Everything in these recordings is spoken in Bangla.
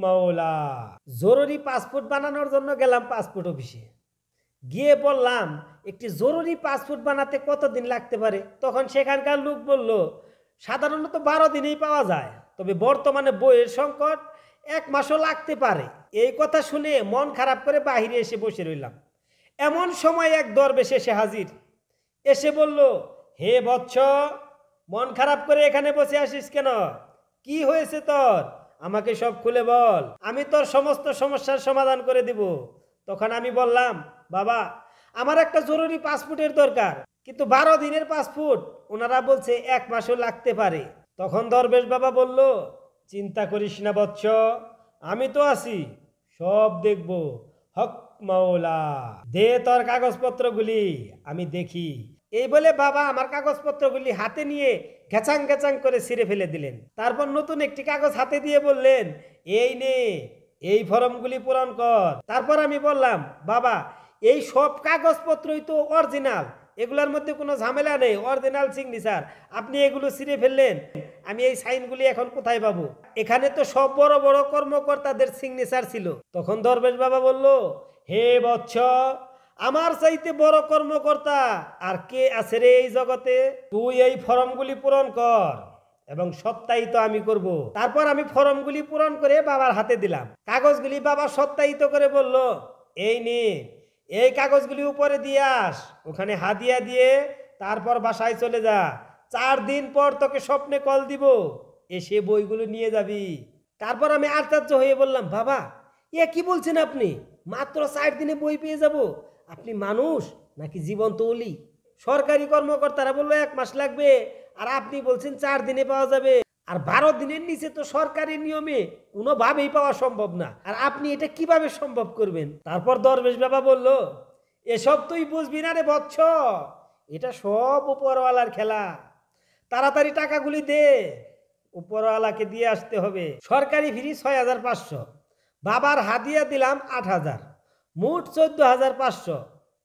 মাওলা। জরুরি পাসপোর্ট বানানোর জন্য গেলাম পাসপোর্ট অফিসে, গিয়ে বললাম একটি জরুরি পাসপোর্ট বানাতে কতদিন লাগতে পারে। তখন সেখানকার লোক বলল সাধারণত 12 দিনেই পাওয়া যায়, তবে বর্তমানে বইয়ের সংকট, 1 মাসও লাগতে পারে। এই কথা শুনে মন খারাপ করে বাহিরে এসে বসে রইলাম। এমন সময় এক দরবেশ এসে হাজির, এসে বলল, হে বৎস, মন খারাপ করে এখানে বসে আসিস কেন? কি হয়েছে তোর? আমাকে সব খুলে বল, আমি তোর সমস্ত সমস্যার সমাধান করে দিব। তখন আমি বললাম, বাবা, আমার একটা জরুরি পাসপোর্টের দরকার, কিন্তু 12 দিনের পাসপোর্ট, ওনারা বলছে 1 মাসও লাগতে পারে। তখন দরবেশ বাবা বলল, চিন্তা করিস না বৎস, আমি তো আছি, সব দেখব। হক মাওলা, দে তোর কাগজপত্রগুলি, আমি দেখি। এই বলে বাবা আমার কাগজপত্রগুলি হাতে নিয়ে ঘেচাং ঘেচাং করে ছিঁড়ে ফেলে দিলেন। তারপর নতুন একটি কাগজ হাতে দিয়ে বললেন, এই নে, এই ফর্মগুলি পূরণ কর। তারপর আমি বললাম, বাবা, এই সব কাগজপত্রই তো অরিজিনাল, এগুলোর মধ্যে কোনো ঝামেলা নেই, অরিজিনাল সিগনেচার, আপনি এগুলো ছিঁড়ে ফেললেন, আমি এই সাইনগুলি এখন কোথায় পাবো? এখানে তো সব বড় বড় কর্মকর্তাদের সিগনেচার ছিল। তখন দরবেশ বাবা বলল, হে বৎস, আমার চাইতে বড় কর্মকর্তা আর কে আছে রে এই জগতে? তুই এই ফর্মগুলি পূরণ কর এবং সত্যায়িত আমি করব। তারপর আমি ফর্মগুলি পূরণ করে বাবার হাতে দিলাম। কাগজগুলি বাবা সত্যায়িত করে বলল, এই নে, এই কাগজগুলি উপরে দিয়ে আস, ওখানে হাদিয়া দিয়ে তারপর বাসায় চলে যা। 4 দিন পর তোকে স্বপ্নে কল দিব, এসে বইগুলো নিয়ে যাবি। তারপর আমি আশ্চর্য হয়ে বললাম, বাবা, এ কি বলছেন আপনি? মাত্র 4 দিনে বই পেয়ে যাব? আপনি মানুষ নাকি জীবন্ত অলি? সরকারি কর্মকর্তারা বললো 1 মাস লাগবে, আর আপনি বলছেন 4 দিনে পাওয়া যাবে। আর 12 দিনের নিচে তো সরকারি নিয়মে কোনোভাবেই পাওয়া সম্ভব না, আর আপনি এটা কিভাবে সম্ভব করবেন? তারপর দরবেশ বাবা বলল, এসব তুই বুঝবি না রে বৎস, এটা সব উপরওয়ালার খেলা। তাড়াতাড়ি টাকাগুলি দে, উপরওয়ালাকে দিয়ে আসতে হবে। সরকারি ফি 6500, বাবার হাদিয়া দিলাম 8000, মোট 14500।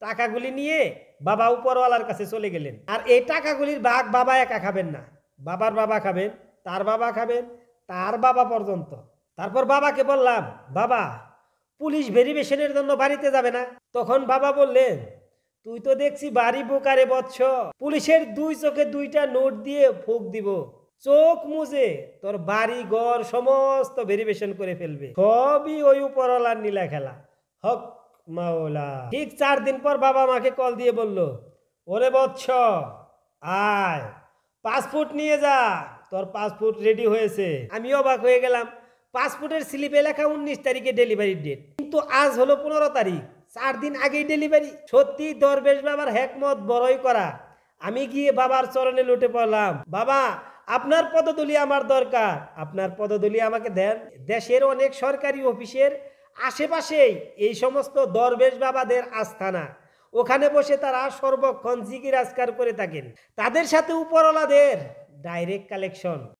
টাকাগুলি নিয়ে বাবা উপরওয়ালার কাছে চলে গেলেন। আর এই টাকাগুলির ভাগ বাবা একা খাবেন না, বাবার বাবা খাবেন, তার বাবা খাবেন, তার বাবা পর্যন্ত। তারপর বাবাকে বললাম, বাবা, পুলিশ ভেরিফিকেশনের জন্য বাড়িতে যাবে না? তখন বাবা বললেন, তুই তো দেখছি বাড়ি বোকারে বৎস, পুলিশের 2 চোখে 2টা নোট দিয়ে ফুঁক দিব, চোখ মুজে তোর বাড়ি ঘর সমস্ত ভেরিফিকেশন করে ফেলবে। সবই ওই উপরওয়ালার নীলা খেলা। হক মাওলা। ঠিক 4 দিন পর বাবা মাকে কল দিয়ে বলল, ওরে বৎস, আয়, পাসপোর্ট নিয়ে যা, তোর পাসপোর্ট রেডি হয়েছে। আমি অবাক হয়ে গেলাম, পাসপোর্টের স্লিপে লেখা 19 তারিখে ডেলিভারি ডেট, কিন্তু আজ হলো 15 তারিখ, 4 দিন আগেই ডেলিভারি। সত্যি দরবেশ বাবার হেকমত বড়ই করা। আমি গিয়ে বাবার চরণে লুটে পড়লাম, বাবা, আপনার পদধূলি আমার দরকার, আপনার পদধূলি আমাকে দেন। দেশের অনেক সরকারি অফিসের আশেপাশেই এই সমস্ত দরবেশ বাবাদের আস্থানা, ওখানে বসে তারা সর্বক্ষণ জিকির আজকার করে থাকেন। তাদের সাথে উপরওয়ালাদের ডাইরেক্ট কালেকশন।